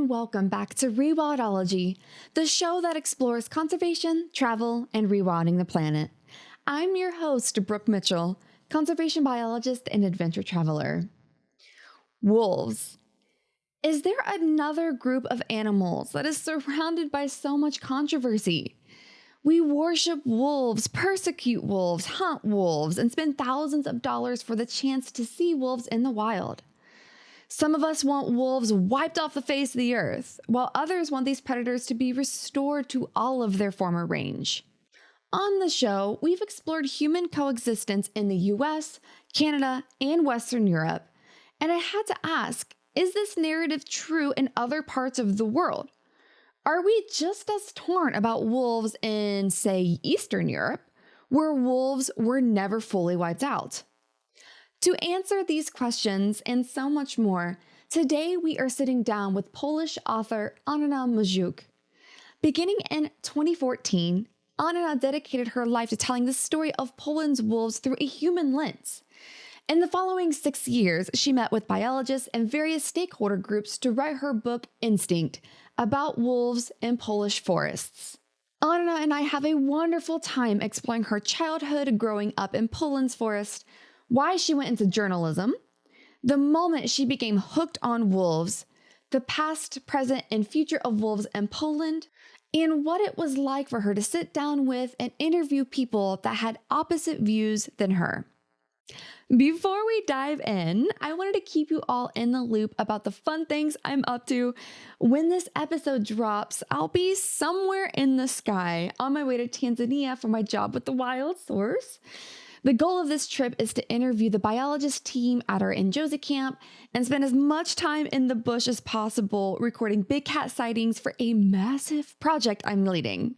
and welcome back to Rewildology, the show that explores conservation, travel, and rewilding the planet. I'm your host, Brooke Mitchell, conservation biologist and adventure traveler. Wolves. Is there another group of animals that is surrounded by so much controversy? We worship wolves, persecute wolves, hunt wolves, and spend thousands of dollars for the chance to see wolves in the wild. Some of us want wolves wiped off the face of the earth, while others want these predators to be restored to all of their former range. On the show, we've explored human coexistence in the US, Canada, and Western Europe, and I had to ask, is this narrative true in other parts of the world? Are we just as torn about wolves in, say, Eastern Europe, where wolves were never fully wiped out? To answer these questions and so much more, today we are sitting down with Polish author Anna Maziuk. Beginning in 2014, Anna dedicated her life to telling the story of Poland's wolves through a human lens. In the following 6 years, she met with biologists and various stakeholder groups to write her book Instynkt about wolves in Polish forests. Anna and I have a wonderful time exploring her childhood growing up in Poland's forest, why she went into journalism, the moment she became hooked on wolves, the past, present, and future of wolves in Poland, and what it was like for her to sit down with and interview people that had opposite views than her. Before we dive in, I wanted to keep you all in the loop about the fun things I'm up to. When this episode drops, I'll be somewhere in the sky on my way to Tanzania for my job with the Wild Source. The goal of this trip is to interview the biologist team at our Njozi camp and spend as much time in the bush as possible recording big cat sightings for a massive project I'm leading.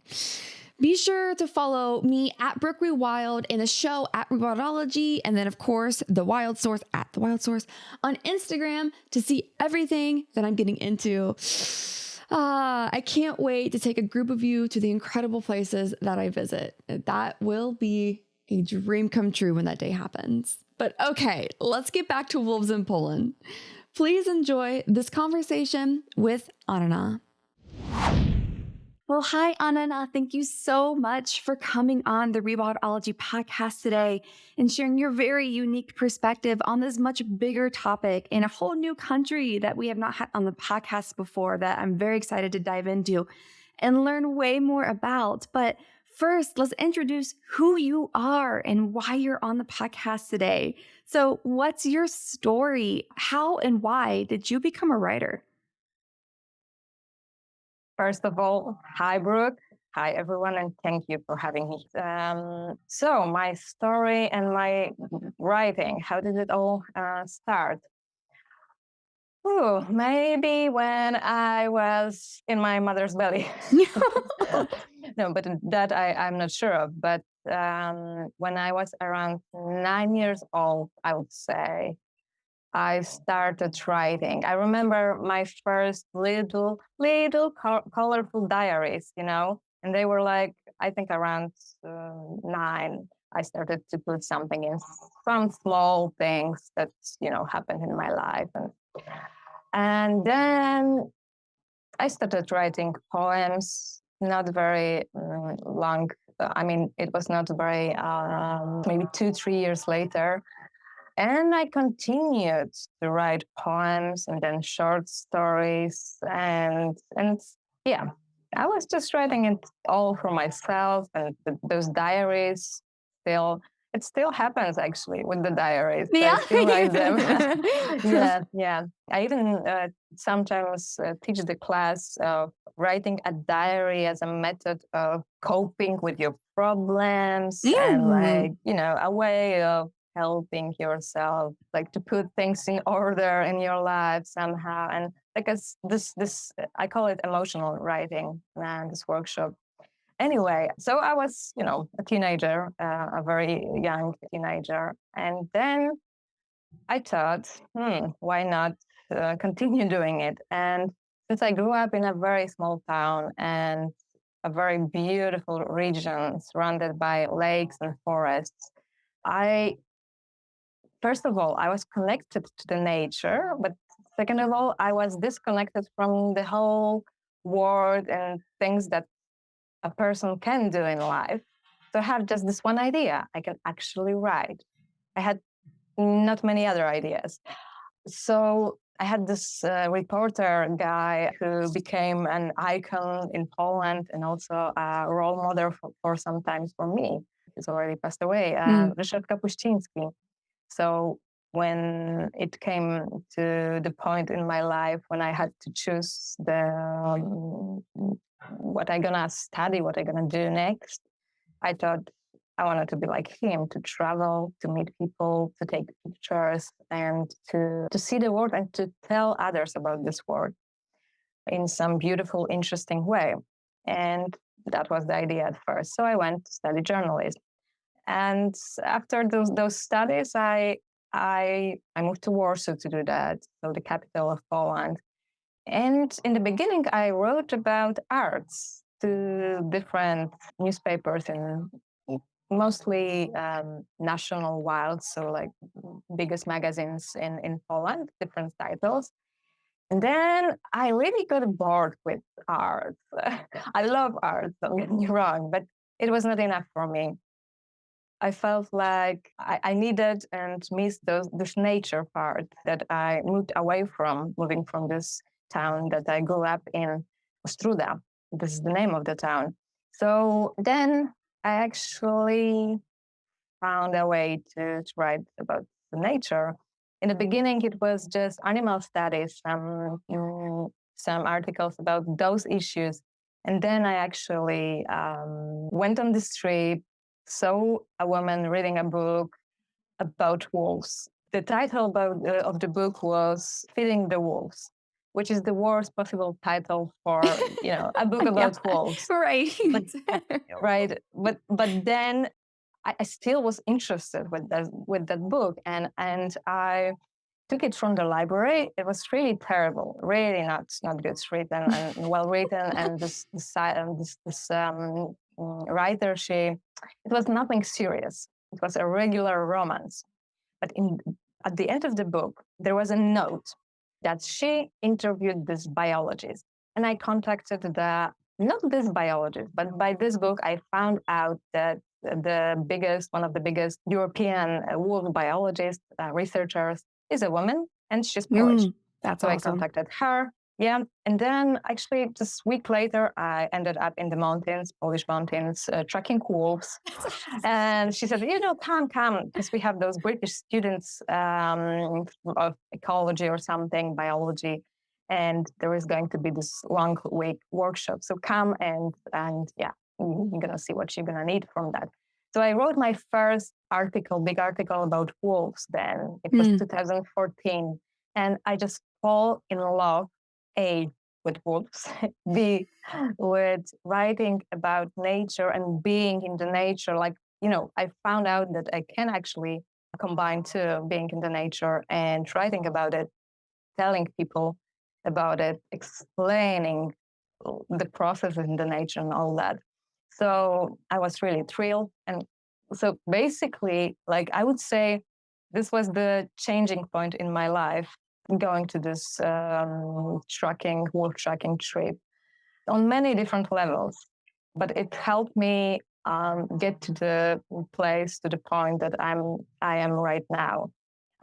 Be sure to follow me at Brooke Rewild and the show at Rewildology, and then of course the Wild Source at the Wild Source on Instagram to see everything that I'm getting into. I can't wait to take a group of you to the incredible places that I visit. That will be a dream come true when that day happens. But okay, let's get back to wolves in Poland. Please enjoy this conversation with Anna. Well, hi, Anna. Thank you so much for coming on the Rewildology podcast today and sharing your very unique perspective on this much bigger topic in a whole new country that we have not had on the podcast before that I'm very excited to dive into and learn way more about. But first, let's introduce who you are and why you're on the podcast today. So what's your story? How and why did you become a writer? First of all, hi, Brooke. Hi, everyone, and thank you for having me. So my story and my writing, how did it all start? Oh, maybe when I was in my mother's belly. No, but that I'm not sure of. But when I was around 9 years old, I would say, I started writing. I remember my first little colorful diaries, and they were like, I think around 9. I started to put something in, some small things that, happened in my life. And then I started writing poems, not very long. I mean, it was not very, maybe 2-3 years later. And I continued to write poems and then short stories. And yeah, I was just writing it all for myself. And those diaries it still happens actually with the diaries. Yeah. I still write them. Yeah. I even sometimes teach the class of writing a diary as a method of coping with your problems and a way of helping yourself, like to put things in order in your life somehow. And because this I call it emotional writing, this workshop. Anyway, so I was, a teenager, a very young teenager. And then I thought, why not continue doing it? And since I grew up in a very small town and a very beautiful region surrounded by lakes and forests, first of all, I was connected to the nature, but Second of all, I was disconnected from the whole world and things that a person can do in life. So I have just this one idea. I can actually write. I had not many other ideas. So I had this reporter guy who became an icon in Poland and also a role model for sometimes for me. He's already passed away, Ryszard Kapuściński. So when it came to the point in my life when I had to choose what I'm gonna study, what I'm gonna do next, I thought I wanted to be like him, to travel, to meet people, to take pictures, and to see the world and to tell others about this world in some beautiful, interesting way. And that was the idea at first. So I went to study journalism. And after those studies, I moved to Warsaw to do that, so the capital of Poland. And in the beginning, I wrote about arts to different newspapers in mostly national wilds, so like biggest magazines in Poland, different titles. And then I really got bored with art. I love art, don't get me wrong, but it was not enough for me. I felt like I needed and missed this nature part that I moved away from, moving from this town that I grew up in, Ostruda. This is the name of the town. So then I actually found a way to write about the nature. In the beginning, it was just animal studies, some articles about those issues. And then I actually went on the street, saw a woman reading a book about wolves. The title of the book was Feeding the Wolves, which is the worst possible title for a book about wolves. Right. Right. But then I still was interested with that book, and I took it from the library. It was really terrible, really not good written and well written, and this writer, it was nothing serious. It was a regular romance, but at the end of the book there was a note that she interviewed this biologist, and I contacted not this biologist, but by this book I found out that one of the biggest European wolf biologists, researchers, is a woman, and she's Polish. That's so awesome. I contacted her. Yeah, and then actually just a week later, I ended up in the mountains, Polish mountains, tracking wolves. And she said, come, because we have those British students of ecology or something, biology, and there is going to be this long week workshop. So come and yeah, you're gonna see what you're gonna need from that. So I wrote my first big article about wolves then. It was 2014. And I just fall in love, A, with wolves, B, with writing about nature and being in the nature. Like, I found out that I can actually combine two, being in the nature and writing about it, telling people about it, explaining the processes in the nature and all that. So I was really thrilled. And so basically, like I would say, this was the changing point in my life, going to this wolf tracking trip on many different levels. But it helped me get to the point that I am right now.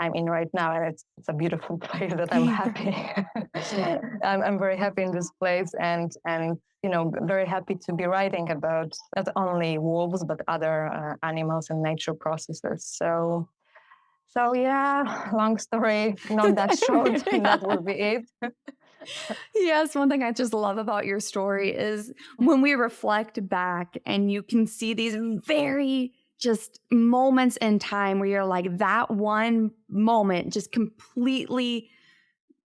I'm in right now, and it's a beautiful place that I'm happy. I'm very happy in this place, and very happy to be writing about not only wolves but other animals and nature processes. So yeah, long story, not that short. That would be it. Yes, one thing I just love about your story is when we reflect back and you can see these very just moments in time where you're like, that one moment just completely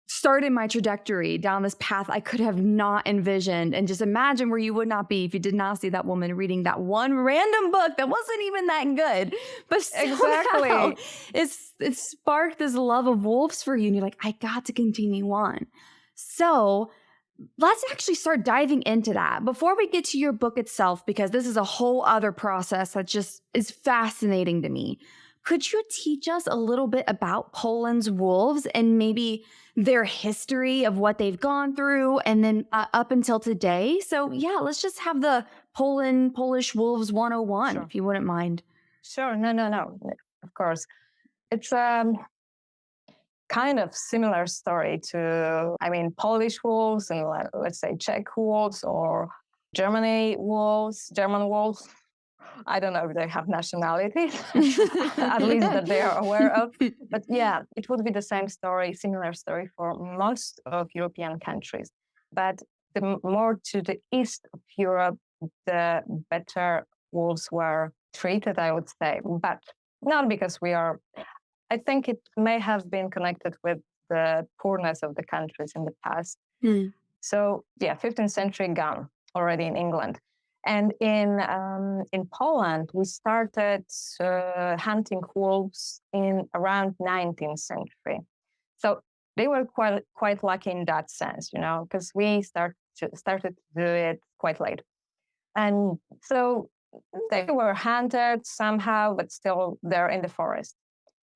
started my trajectory down this path I could have not envisioned. And just imagine where you would not be if you did not see that woman reading that one random book that wasn't even that good. But somehow it sparked this love of wolves for you. And you're like, I got to continue on. So let's actually start diving into that before we get to your book itself, because this is a whole other process that just is fascinating to me. Could you teach us a little bit about Poland's wolves and maybe their history of what they've gone through and then up until today? So, yeah, let's just have the Polish Wolves 101, Sure. if you wouldn't mind. Sure. No. Of course. It's kind of similar story to, Polish wolves and let's say Czech wolves or German wolves. I don't know if they have nationality, at least that they are aware of. But yeah, it would be the same story, similar story for most of European countries. But the more to the east of Europe, the better wolves were treated, I would say. But not because I think it may have been connected with the poorness of the countries in the past. So yeah, 15th century gone already in England. And in Poland, we started hunting wolves in around 19th century. So they were quite lucky in that sense, because we started to do it quite late. And so they were hunted somehow, but still they're in the forest.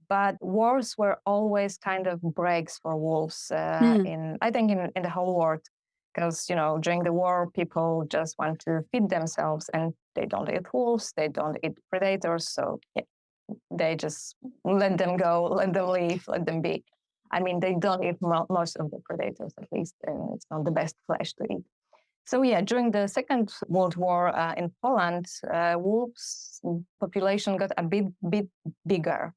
But wars were always kind of breaks for wolves in the whole world, because during the war people just want to feed themselves and they don't eat wolves, they don't eat predators, so yeah, they just let them go, let them live, let them be. They don't eat most of the predators, at least, and it's not the best flesh to eat. So yeah, during the Second World War in Poland, wolves population got a bit bigger.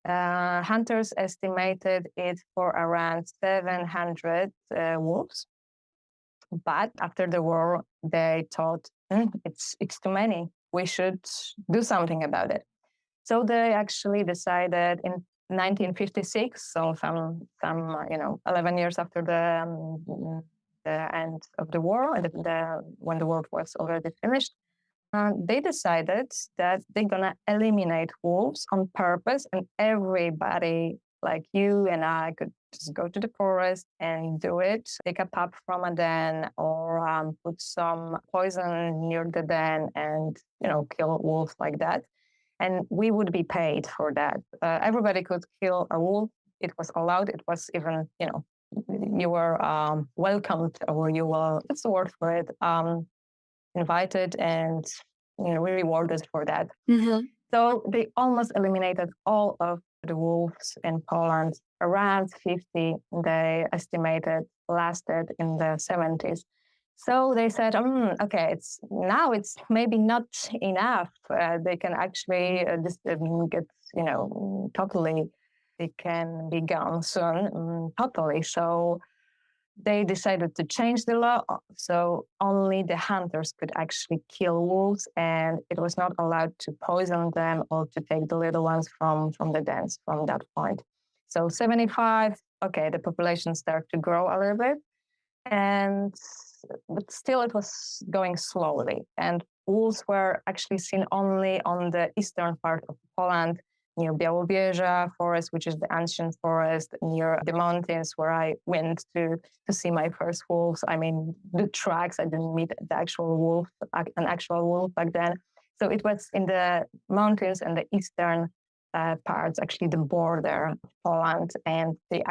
Hunters estimated it for around 700 wolves. But after the war, they thought, it's too many. We should do something about it. So they actually decided in 1956, so some 11 years after the end of the war, when the war was already finished, they decided that they're gonna eliminate wolves on purpose, and everybody like you and I could just go to the forest and do it, pick a pup from a den or put some poison near the den and, kill wolves like that. And we would be paid for that. Everybody could kill a wolf. It was allowed. It was even, you were welcomed, or you were, what's the word for it? Invited and we rewarded for that. So they almost eliminated all of the wolves in Poland. Around 50, they estimated, lasted in the 70s. So they said, okay, it's maybe not enough. They can actually get, totally, they can be gone soon, totally. So they decided to change the law, so only the hunters could actually kill wolves, and it was not allowed to poison them or to take the little ones from the dens from that point. So 75, okay, the population started to grow a little bit, but still it was going slowly. And wolves were actually seen only on the eastern part of Poland, near Białowieża forest, which is the ancient forest, near the mountains where I went to see my first wolves. The tracks, I didn't meet the actual wolf, an actual wolf back then. So it was in the mountains and the eastern parts, actually the border of Poland, and they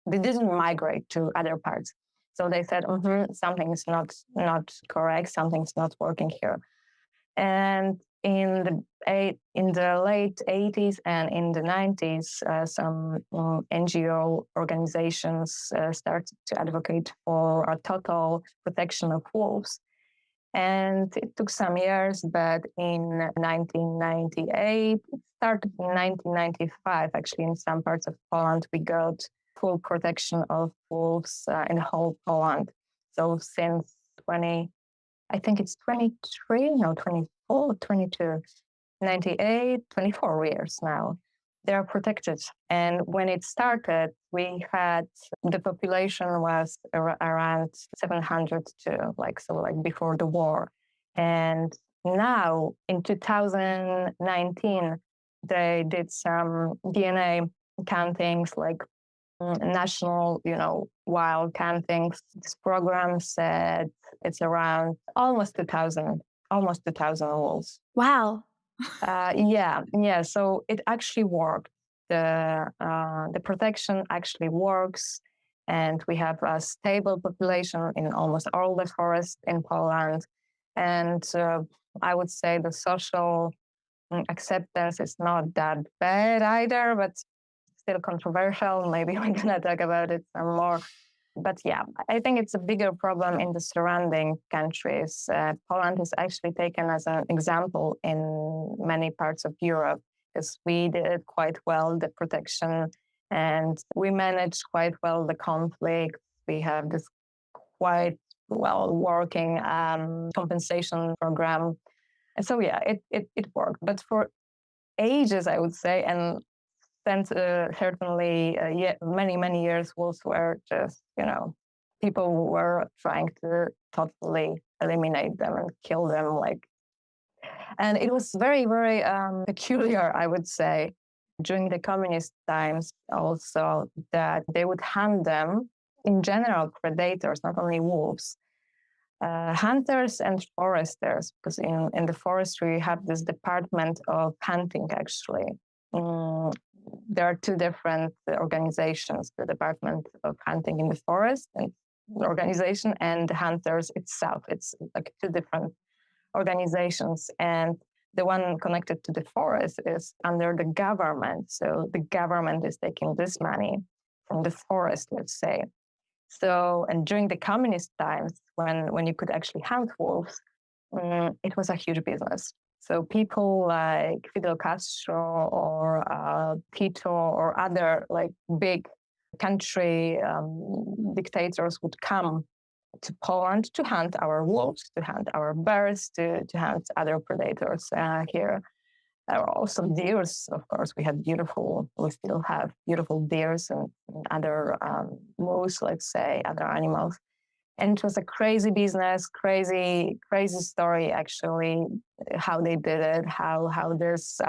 didn't migrate to other parts. So they said, something is not correct, something's not working here. And in the late 80s and in the 90s, some NGO organizations started to advocate for a total protection of wolves. And it took some years, but in 1998, it started in 1995, actually, in some parts of Poland, we got full protection of wolves in the whole Poland. So since 24, 22, 98, 24 years now. They're protected. And when it started, the population was around 700 before the war. And now in 2019, they did some DNA countings, like national, wild countings. This program said it's around almost 2,000 wolves. Wow. Yeah. So it actually worked. The protection actually works, and we have a stable population in almost all the forests in Poland. And I would say the social acceptance is not that bad either, but still controversial. Maybe we're gonna talk about it some more. But yeah, I think it's a bigger problem in the surrounding countries. Poland is actually taken as an example in many parts of Europe because we did quite well the protection and we managed quite well the conflict. We have this quite well working compensation program. And so, yeah, it worked. But for ages, I would say, and since certainly many years, wolves were just, people were trying to totally eliminate them and kill them. And it was very, very peculiar, I would say, during the communist times also, that they would hunt them, in general, predators, not only wolves, hunters and foresters, because in the forestry we have this department of hunting, actually. There are two different organizations, the Department of Hunting in the Forest and the organization, and the hunters itself. It's like two different organizations. And the one connected to the forest is under the government. So the government is taking this money from the forest, let's say. So, and during the communist times, when you could actually hunt wolves, it was a huge business. So people like Fidel Castro or Tito or other like big country dictators would come to Poland to hunt our wolves, to hunt our bears, to hunt other predators here. There were also deers, of course. We still have beautiful deers and other moose, let's say, other animals. And it was a crazy business, crazy story, actually, how they did it, how there's,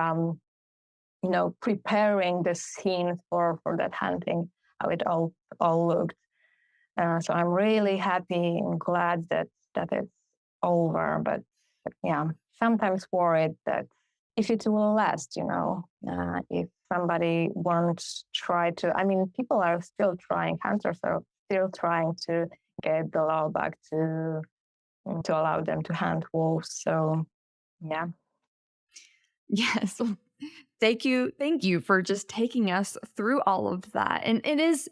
preparing the scene for that hunting, how it all looked. So I'm really happy and glad that it's over. But yeah, sometimes worried that if it will last, if somebody won't try to, people are still trying, hunters are still trying to get the law back to allow them to hunt wolves. So, yeah. Yes. Thank you for just taking us through all of that. And it's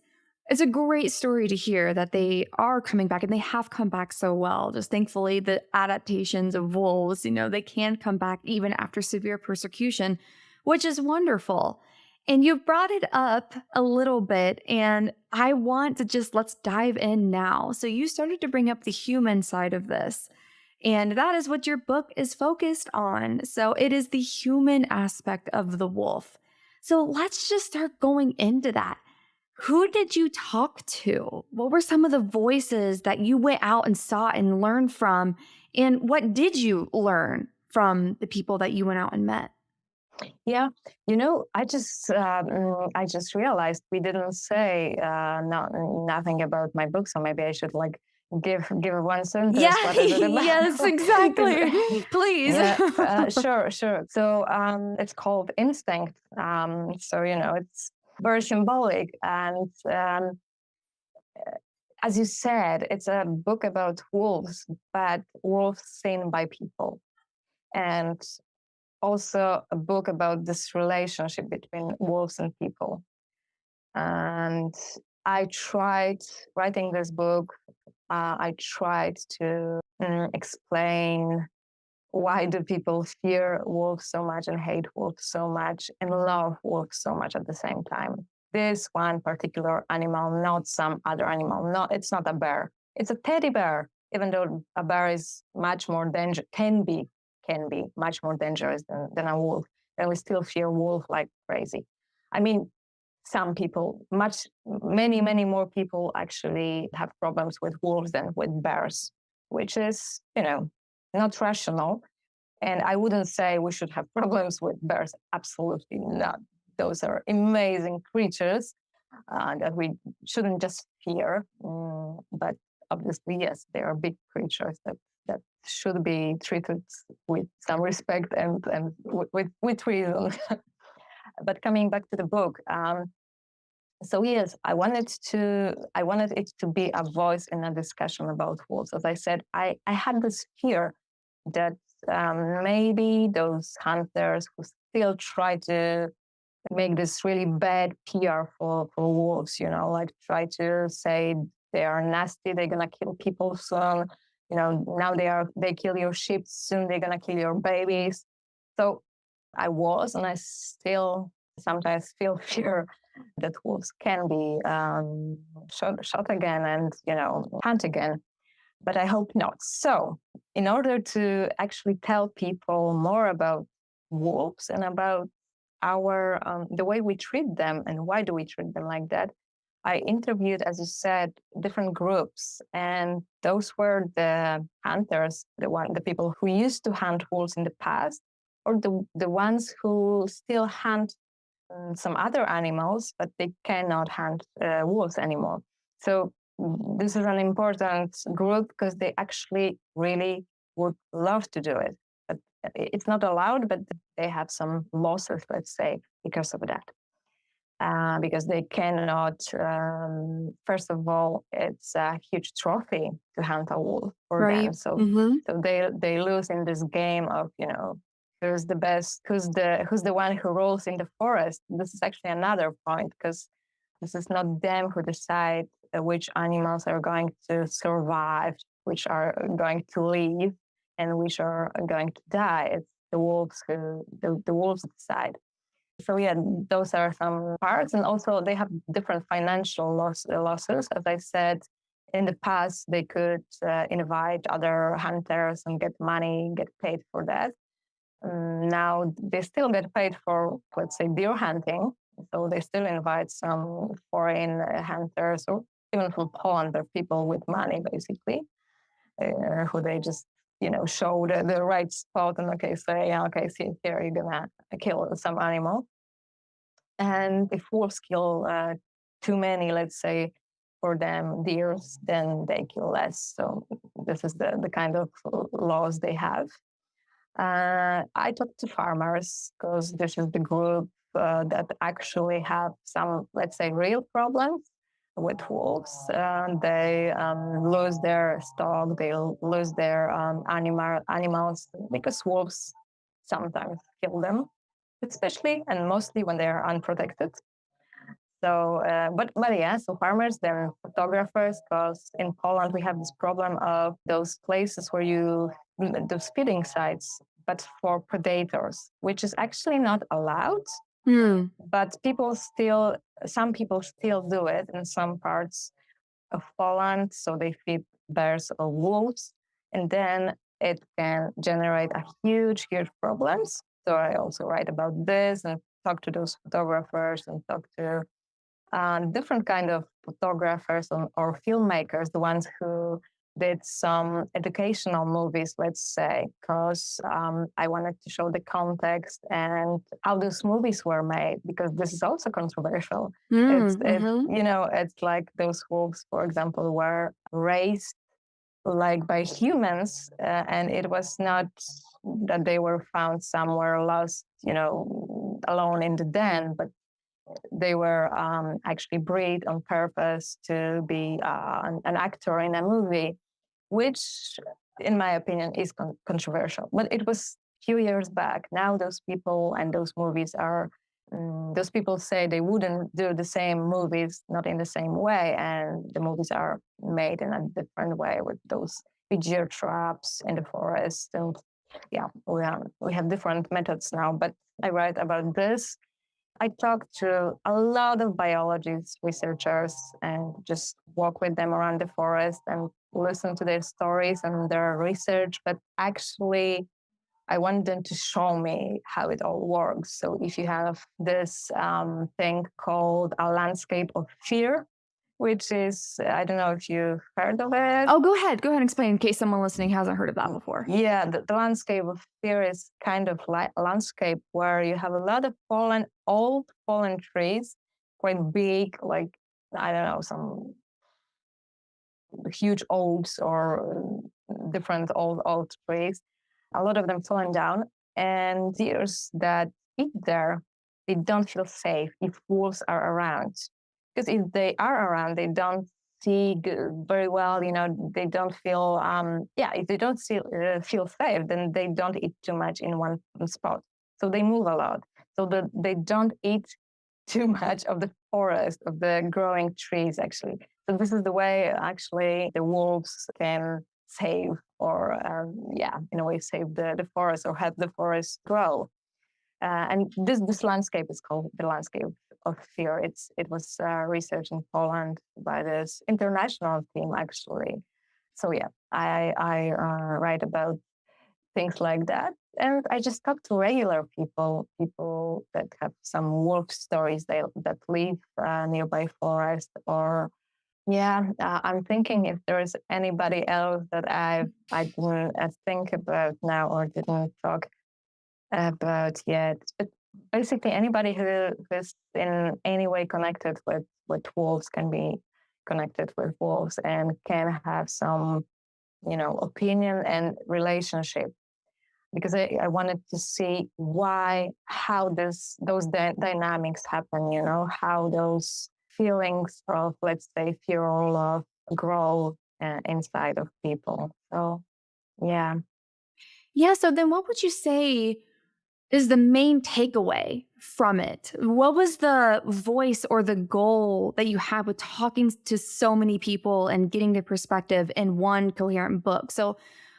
a great story to hear that they are coming back and they have come back so well. Just thankfully the adaptations of wolves, they can come back even after severe persecution, which is wonderful. And you've brought it up a little bit, and I want to let's dive in now. So you started to bring up the human side of this. And that is what your book is focused on. So it is the human aspect of the wolf. So let's just start going into that. Who did you talk to? What were some of the voices that you went out and saw and learned from? And what did you learn from the people that you went out and met? Yeah, I just realized we didn't say nothing about my book, so maybe I should give one sentence. Yeah, what is it about? yes, exactly. Please. Yeah, sure. So it's called Instynkt. So it's very symbolic, and as you said, it's a book about wolves, but wolves seen by people, and also a book about this relationship between wolves and people. And I tried writing this book. I tried to explain why do people fear wolves so much and hate wolves so much and love wolves so much at the same time. This one particular animal, not some other animal. No, it's not a bear. It's a teddy bear, even though a bear is much more dangerous, can be much more dangerous than a wolf. And we still fear wolf like crazy. Some people, many more people actually have problems with wolves than with bears, which is, not rational. And I wouldn't say we should have problems with bears. Absolutely not. Those are amazing creatures that we shouldn't just fear. But obviously, yes, they are big creatures that that should be treated with some respect and with reason. But coming back to the book, so yes, I wanted it to be a voice in a discussion about wolves. As I said, I had this fear that maybe those hunters who still try to make this really bad PR for wolves, like try to say they are nasty, they're gonna kill people soon, now they kill your sheep, soon they're gonna kill your babies. So I was, and I still sometimes feel fear that wolves can be shot again and hunt again, but I hope not. So in order to actually tell people more about wolves and about our the way we treat them and why do we treat them like that, I interviewed, as you said, different groups, and those were the hunters, the people who used to hunt wolves in the past, or the ones who still hunt some other animals, but they cannot hunt wolves anymore. So this is an important group because they actually really would love to do it, but it's not allowed, but they have some losses, let's say, because of that. Because they cannot, first of all, it's a huge trophy to hunt a wolf for them. So, so they lose in this game of, who's the best, who's the one who rules in the forest. This is actually another point, because this is not them who decide which animals are going to survive, which are going to live, and which are going to die. It's the wolves who the wolves decide. So yeah, those are some parts, and also they have different financial losses. As I said, in the past they could invite other hunters and get money, get paid for that. Now they still get paid for, let's say, deer hunting. So they still invite some foreign hunters, or even from Poland, they're people with money, basically, who they just show the right spot and see here you're gonna kill some animal. And if wolves kill too many, let's say, for them deers, then they kill less. So this is the kind of laws they have. I talked to farmers because this is the group that actually have some, let's say, real problems with wolves. They lose their stock, they lose their animals because wolves sometimes kill them, especially and mostly when they are unprotected. So, but yeah, so farmers, they're photographers, because in Poland we have this problem of those places where those feeding sites, but for predators, which is actually not allowed. But some people still do it in some parts of Poland. So they feed bears or wolves, and then it can generate a huge problems. So I also write about this and talk to those photographers and talk to different kind of photographers or filmmakers, the ones who did some educational movies, let's say, because I wanted to show the context and how those movies were made, because this is also controversial. It's like those wolves, for example, were raised like by humans, and it was not that they were found somewhere lost, alone in the den, but they were actually bred on purpose to be an actor in a movie, which, in my opinion, is controversial. But it was a few years back. Now those people and those movies are, those people say they wouldn't do the same movies, not in the same way, and the movies are made in a different way with those deer traps in the forest. And yeah, we have different methods now, but I write about this. I talked to a lot of biologists, researchers, and just walk with them around the forest and listen to their stories and their research. But actually, I want them to show me how it all works. So if you have this thing called a landscape of fear, which is, I don't know if you've heard of it. Oh, go ahead and explain in case someone listening hasn't heard of that before. Yeah, the landscape of fear is kind of like a landscape where you have a lot of old fallen trees, quite big, like, I don't know, some huge oaks or different old trees, a lot of them fallen down, and deers that eat there, they don't feel safe if wolves are around. Because if they are around, they don't see very well, they don't feel, if they don't feel safe, then they don't eat too much in one spot. So they move a lot. So that they don't eat too much of the forest, of the growing trees, actually. So this is the way, actually, the wolves can save or, in a way, save the forest or help the forest grow. And this landscape is called the landscape of fear. It was researched in Poland by this international team, actually. So yeah, I write about things like that, and I just talk to regular people that have some wolf stories that live nearby forest. Or I'm thinking if there is anybody else that I didn't think about now or didn't talk about yet. But basically, anybody who is in any way connected with wolves can be connected with wolves and can have some, opinion and relationship. Because I wanted to see how those dynamics happen, how those feelings of, let's say, fear or love grow inside of people. So, yeah. Yeah. So then what would you say is the main takeaway from it? What was the voice or the goal that you had with talking to so many people and getting their perspective in one coherent book? So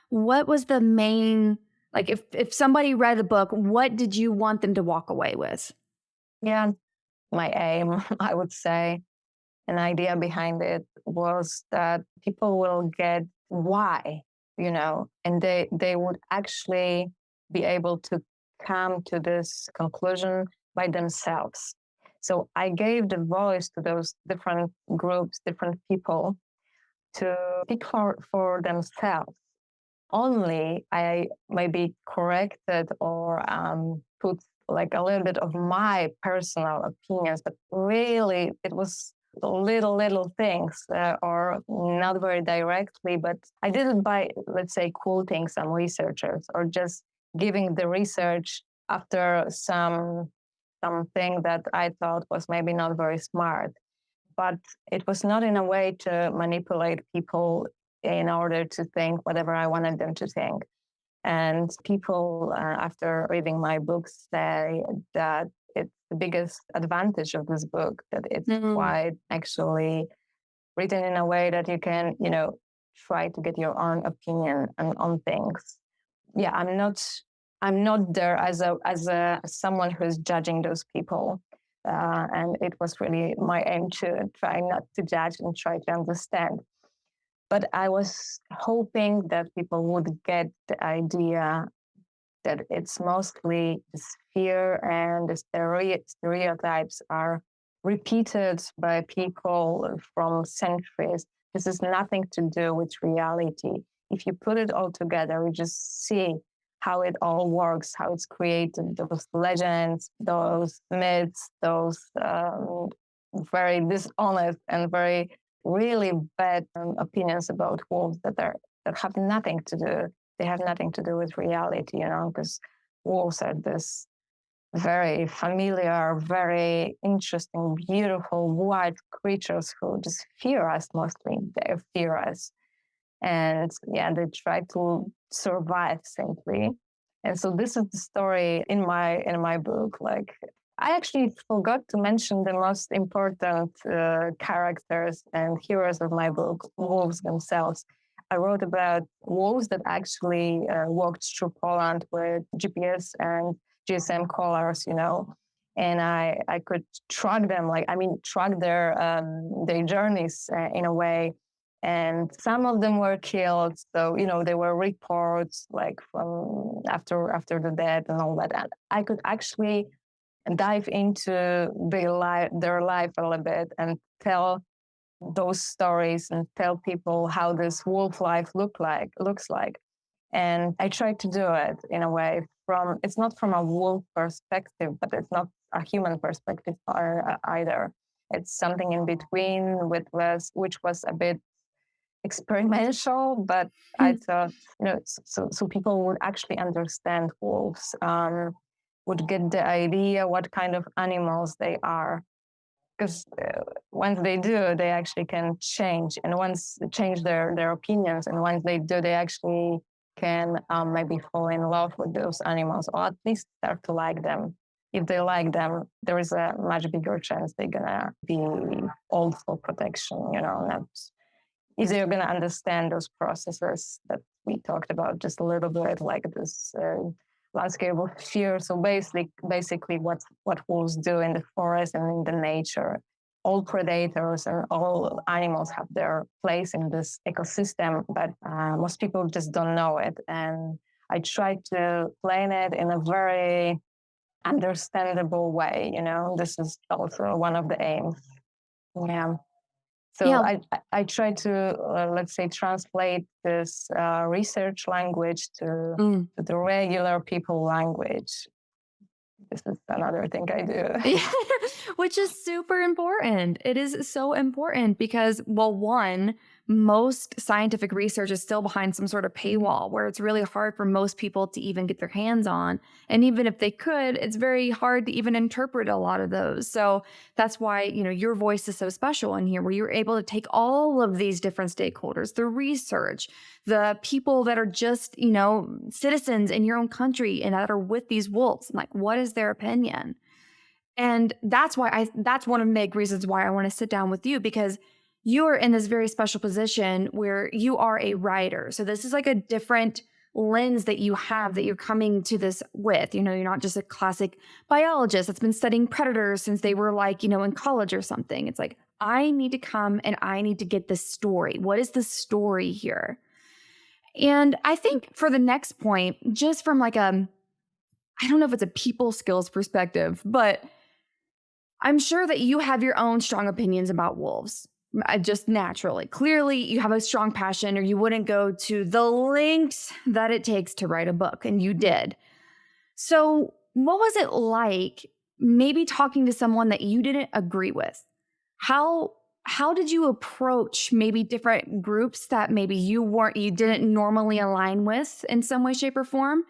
what was the main, like if somebody read the book, what did you want them to walk away with? Yeah, my aim, I would say, an idea behind it was that people will get why, and they would actually be able to come to this conclusion by themselves. So I gave the voice to those different groups, different people to speak for themselves. Only I maybe corrected or put like a little bit of my personal opinions, but really it was little things or not very directly, but I did it by, let's say, quoting some researchers or just giving the research after something that I thought was maybe not very smart. But it was not in a way to manipulate people in order to think whatever I wanted them to think. And people, after reading my book, say that it's the biggest advantage of this book, that it's quite actually written in a way that you can, try to get your own opinion on things. Yeah, I'm not there as someone who's judging those people. And it was really my aim to try not to judge and try to understand. But I was hoping that people would get the idea that it's mostly this fear and the stereotypes are repeated by people from centuries. This has nothing to do with reality. If you put it all together, you just see how it all works, how it's created, those legends, those myths, those very dishonest and very really bad opinions about wolves that have nothing to do. They have nothing to do with reality, because wolves are this very familiar, very interesting, beautiful, wild creatures who just fear us mostly. They fear us. And they try to survive simply. And so this is the story in my book. Like, I actually forgot to mention the most important characters and heroes of my book, wolves themselves. I wrote about wolves that actually walked through Poland with GPS and GSM collars, and I could track them, track their journeys in a way. And some of them were killed, so there were reports like from after the death and all that. And I could actually dive into their life a little bit and tell those stories and tell people how this wolf life looks like. And I tried to do it in a way it's not from a wolf perspective, but it's not a human perspective either. It's something in between, which was a bit experimental, but I thought, so people would actually understand wolves, would get the idea what kind of animals they are. Because once they do, they actually can change, and once they change their opinions, and once they do, they actually can maybe fall in love with those animals, or at least start to like them. If they like them, there is a much bigger chance they're gonna be all for protection. Not if they're gonna understand those processes that we talked about just a little bit, like this landscape of fear. So basically, what wolves do in the forest and in the nature. All predators and all animals have their place in this ecosystem, but most people just don't know it. And I try to explain it in a very understandable way. This is also one of the aims. Yeah. So Yeah. I try to, let's say, translate this research language to the regular people language. This is another thing I do. Which is super important. It is so important because, well, one, most scientific research is still behind some sort of paywall where it's really hard for most people to even get their hands on. And even if they could, it's very hard to even interpret a lot of those. So that's why, your voice is so special in here, where you're able to take all of these different stakeholders, the research, the people that are just, citizens in your own country and that are with these wolves, and like, what is their opinion? And that's one of the big reasons why I want to sit down with you, because you're in this very special position where you are a writer. So this is like a different lens that you have that you're coming to this with. You're not just a classic biologist that's been studying predators since they were like, in college or something. It's like, I need to come and I need to get this story. What is the story here? And I think for the next point, just from like I don't know if it's a people skills perspective, but I'm sure that you have your own strong opinions about wolves, just naturally. Clearly, you have a strong passion, or you wouldn't go to the lengths that it takes to write a book, and you did. So, what was it like maybe talking to someone that you didn't agree with? How did you approach maybe different groups that maybe you didn't normally align with in some way, shape, or form?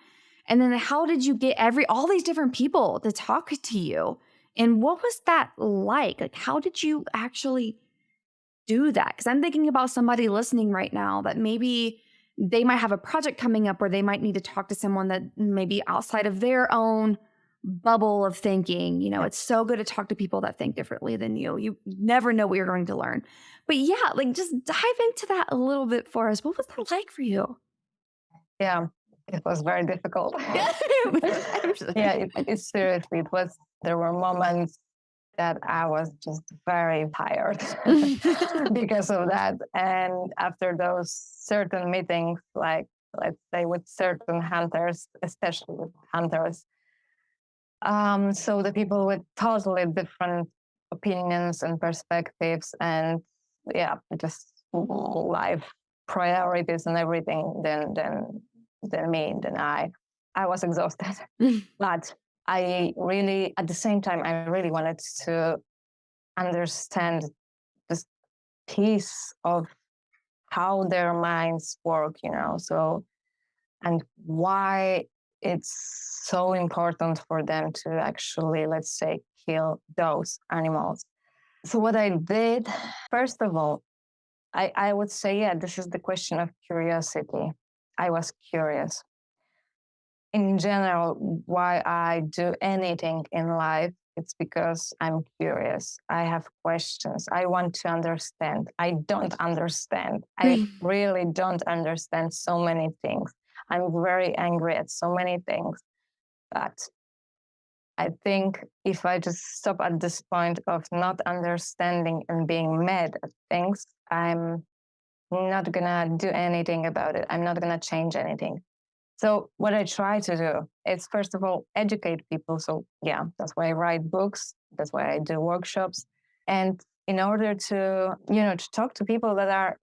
And then how did you get all these different people to talk to you? And what was that like? Like, how did you actually do that? Because I'm thinking about somebody listening right now that maybe they might have a project coming up where they might need to talk to someone that maybe outside of their own bubble of thinking. It's so good to talk to people that think differently than you. You never know what you're going to learn. But yeah, like, just dive into that a little bit for us. What was that like for you? Yeah, it was very difficult. Yeah, Seriously, there were moments that I was just very tired because of that. And after those certain meetings, like, let's say, with certain hunters, especially with hunters, so the people with totally different opinions and perspectives, and just life priorities and everything than I was exhausted. But I really, at the same time, I really wanted to understand this piece of how their minds work, so, and why it's so important for them to actually, let's say, kill those animals. So what I did, first of all, I would say, this is the question of curiosity. I was curious. In general, why I do anything in life, it's because I'm curious. I have questions. I want to understand. I don't understand. I really don't understand so many things. I'm very angry at so many things. But I think if I just stop at this point of not understanding and being mad at things, I'm not gonna do anything about it. I'm not gonna change anything. So what I try to do is, first of all, educate people. So that's why I write books. That's why I do workshops. And in order to, to talk to people that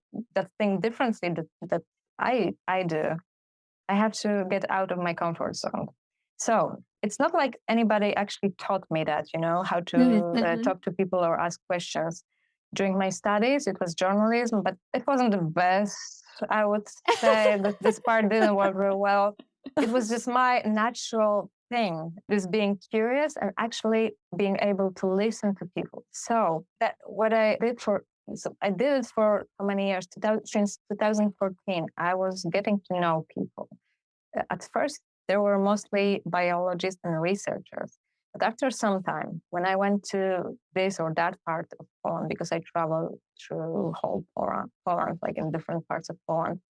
think differently that I do, I have to get out of my comfort zone. So it's not like anybody actually taught me that, how to talk to people or ask questions. During my studies, it was journalism, but it wasn't the best. I would say that this part didn't work very well. It was just my natural thing, just being curious and actually being able to listen to people. So that what I did I did it for how many years? Since 2014, I was getting to know people. At first, there were mostly biologists and researchers. But after some time, when I went to this or that part of Poland, because I traveled through whole Poland, like in different parts of Poland,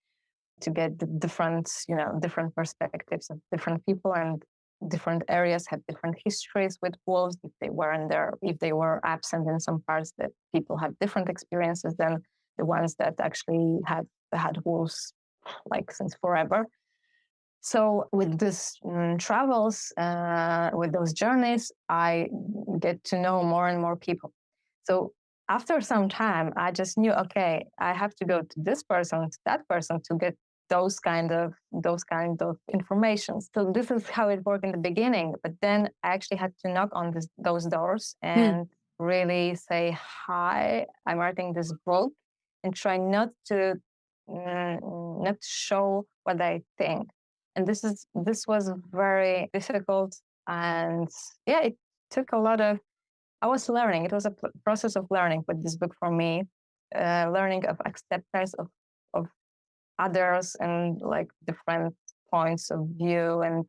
to get the different perspectives of different people, and different areas had different histories with wolves. If they weren't there, if they were absent in some parts, that people had different experiences than the ones that actually had wolves like since forever. So with these travels, with those journeys, I get to know more and more people. So after some time, I just knew, okay, I have to go to this person, to that person to get those kind of information. So this is how it worked in the beginning. But then I actually had to knock on those doors and really say, hi, I'm writing this book, and try not to show what I think. And this was very difficult, and yeah, it took a lot of. I was learning. It was a process of learning with this book for me, learning of acceptance of others and like different points of view. And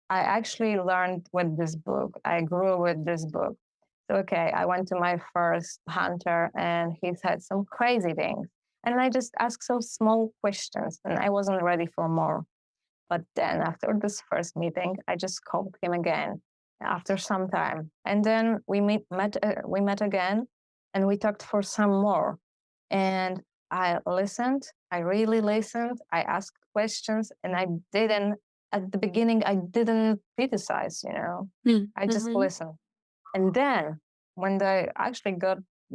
I actually learned with this book. I grew with this book. So okay, I went to my first hunter, and he said some crazy things, and I just asked so small questions, and I wasn't ready for more. But then after this first meeting, I just called him again after some time. And then we met again, and we talked for some more. And I listened. I really listened. I asked questions, and at the beginning, I didn't criticize, I just listened. And then when they actually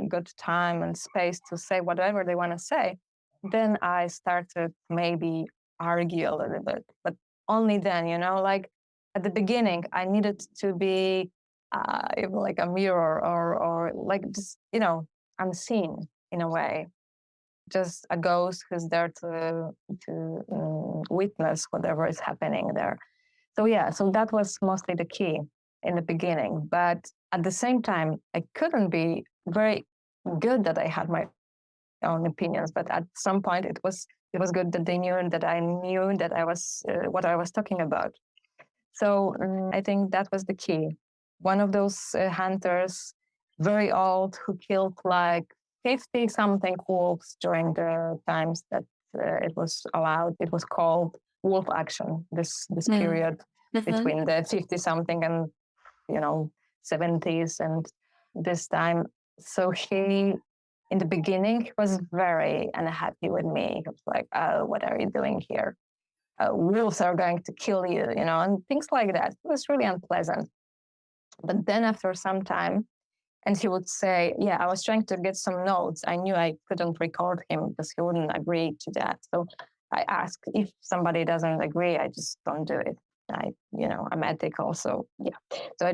got time and space to say whatever they want to say, then I started maybe argue a little bit, but only then, like at the beginning, I needed to be like a mirror, or like just, unseen in a way, just a ghost who's there to witness whatever is happening there. So yeah, so that was mostly the key in the beginning. But at the same time, I couldn't be very good that I had my own opinions. But at some point, it was good that they knew, and that I knew that I was what I was talking about. So I think that was the key. One of those hunters, very old, who killed like 50 something wolves during the times that it was allowed. It was called wolf action. This period between the 50 something and 70s and this time. So he, in the beginning, he was very unhappy with me. He was like, "Oh, what are you doing here? Wolves are going to kill you," and things like that. It was really unpleasant. But then after some time, and he would say, "Yeah, I was trying to get some notes. I knew I couldn't record him because he wouldn't agree to that. So I asked, if somebody doesn't agree, I just don't do it. I'm ethical, so yeah. So I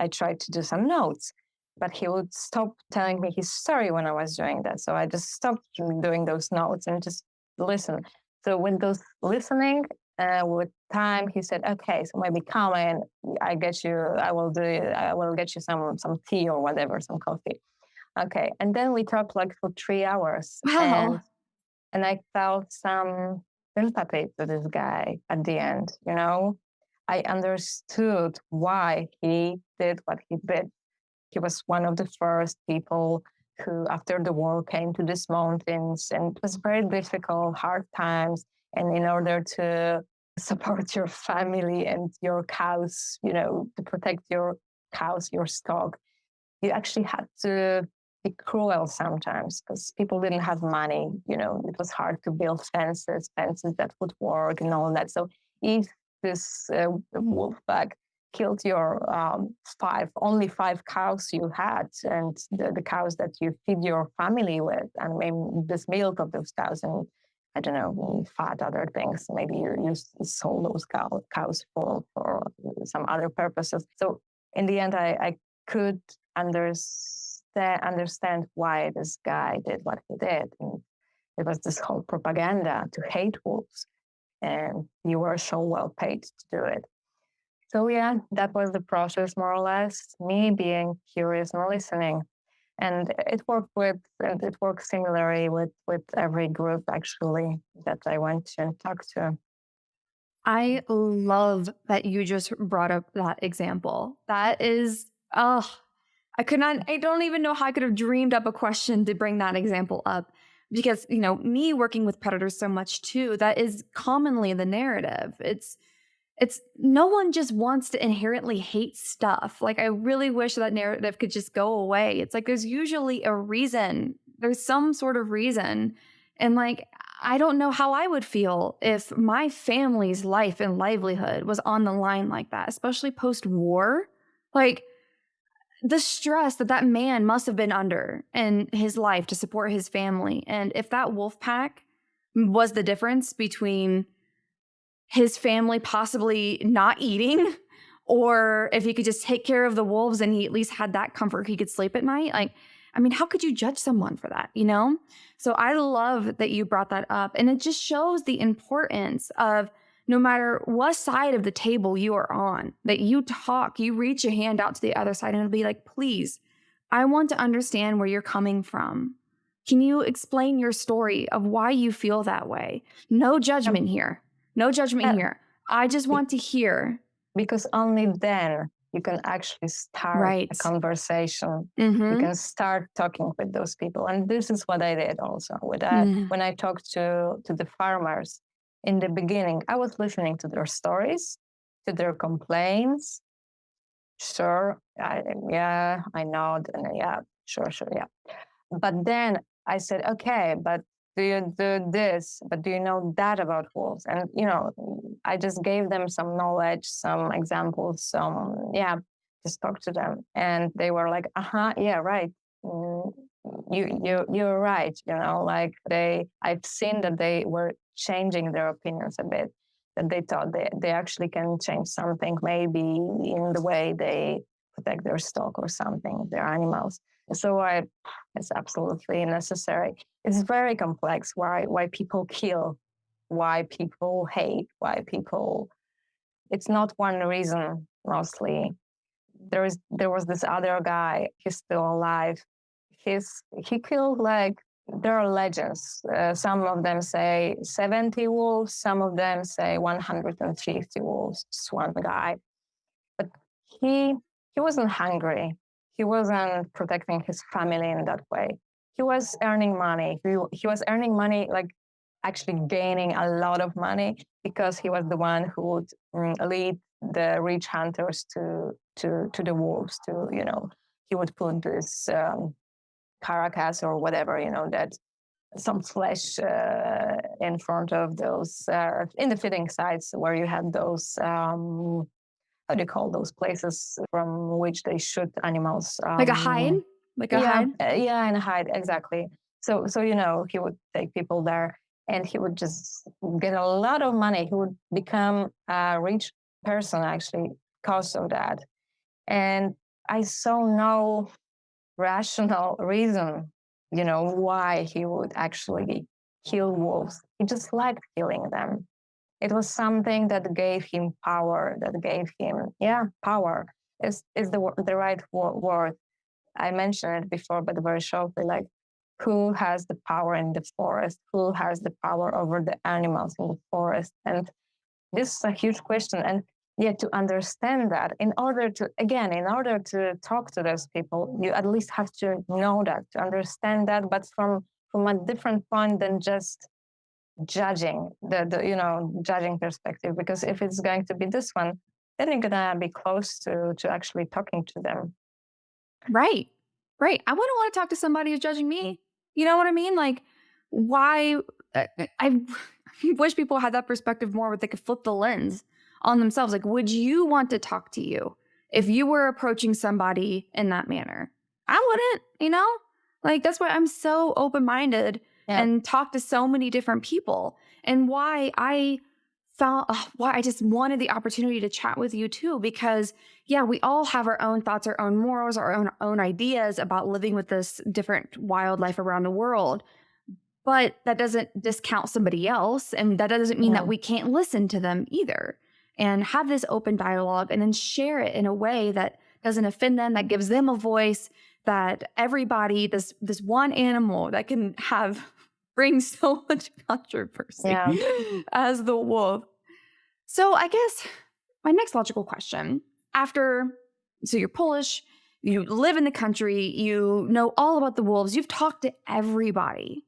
tried to do some notes, but he would stop telling me he's sorry when I was doing that. So I just stopped doing those notes and just listen. So with those listening, with time, he said, "Okay, so maybe come in. I get you. I will get you some tea or whatever, some coffee." Okay, and then we talked like for 3 hours. Wow. And I felt some sympathy to this guy at the end, I understood why he did what he did. He was one of the first people who, after the war, came to these mountains, and it was very difficult, hard times. And in order to support your family and your cows, to protect your cows, your stock, you actually had to be cruel sometimes because people didn't have money. It was hard to build fences that would work and all that. So if this wolf pack killed your only 5 cows you had, and the cows that you feed your family with, and maybe this milk of those cows, and I don't know, fat, other things. Maybe you sold those cows for some other purposes. So in the end, I could understand understand why this guy did what he did. And it was this whole propaganda to hate wolves, and you were so well paid to do it. So yeah, that was the process, more or less, me being curious and listening. And it worked similarly with every group, actually, that I went to and talked to. I love that you just brought up that example. That is, I don't even know how I could have dreamed up a question to bring that example up because, me working with predators so much too, that is commonly the narrative. It's no one just wants to inherently hate stuff. Like, I really wish that narrative could just go away. It's like there's usually a reason. There's some sort of reason. And like, I don't know how I would feel if my family's life and livelihood was on the line like that, especially post-war. Like, the stress that man must have been under in his life to support his family. And if that wolf pack was the difference between his family possibly not eating, or if he could just take care of the wolves and he at least had that comfort, he could sleep at night. Like, I mean, how could you judge someone for that, So I love that you brought that up. And it just shows the importance of no matter what side of the table you are on, that you reach a hand out to the other side and it'll be like, please, I want to understand where you're coming from. Can you explain your story of why you feel that way? No judgment here. No judgment here. I just want to hear. Because only then you can actually start a conversation. You can start talking with those people. And this is what I did also. When I talked to the farmers in the beginning, I was listening to their stories, to their complaints. Sure, I know. Yeah, sure, yeah. But then I said, okay, but do you do this? But do you know that about wolves? And, I just gave them some knowledge, some examples, just talk to them. And they were like, yeah, right. You're right. I've seen that they were changing their opinions a bit, that they thought they actually can change something, maybe in the way they protect their stock or something, their animals. So it's absolutely necessary. It's very complex why people kill, why people hate, it's not one reason mostly. There was this other guy, he's still alive. He killed, there are legends. Some of them say 70 wolves, some of them say 150 wolves, just one guy. But he wasn't hungry. He wasn't protecting his family in that way. He was earning money. He was earning money, actually gaining a lot of money, because he was the one who would lead the rich hunters to the wolves. He would put this carcass or whatever, that some flesh in front of those in the feeding sites where you had those. How do you call those places from which they shoot animals? Like a hide? Like a hide? Yeah, and a hide, exactly. So he would take people there and he would just get a lot of money. He would become a rich person, actually, because of that. And I saw no rational reason, why he would actually kill wolves. He just liked killing them. It was something that gave him power, power is the right word. I mentioned it before, but very shortly, who has the power in the forest? Who has the power over the animals in the forest? And this is a huge question. And yet to understand that, in order to talk to those people, you at least have to know that, to understand that, but from a different point than just judging judging perspective, because if it's going to be this one, then you're gonna be close to actually talking to them. Right. I wouldn't want to talk to somebody who's judging me. You know what I mean? Like, why? I wish people had that perspective more, where they could flip the lens on themselves. Like, would you want to talk to you if you were approaching somebody in that manner? I wouldn't. Like, that's why I'm so open-minded and talk to so many different people, and why I why I just wanted the opportunity to chat with you too, because yeah, we all have our own thoughts, our own morals, our own ideas about living with this different wildlife around the world. But that doesn't discount somebody else. And that doesn't mean that we can't listen to them either and have this open dialogue and then share it in a way that doesn't offend them, that gives them a voice, that everybody, this one animal that can bring so much controversy as the wolf. So I guess my next logical question, so you're Polish, you live in the country, you know all about the wolves, you've talked to everybody.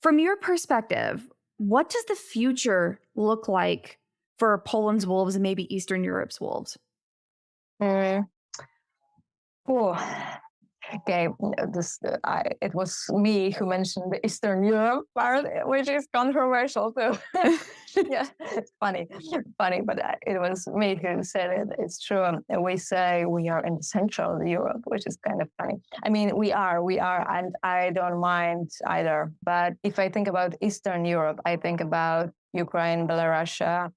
From your perspective, what does the future look like for Poland's wolves and maybe Eastern Europe's wolves? Okay, it was me who mentioned the Eastern Europe part, which is controversial too. Yeah, it's funny, but it was me who said it. It's true. We say we are in Central Europe, which is kind of funny. I mean, we are, and I don't mind either. But if I think about Eastern Europe, I think about Ukraine, Belarus,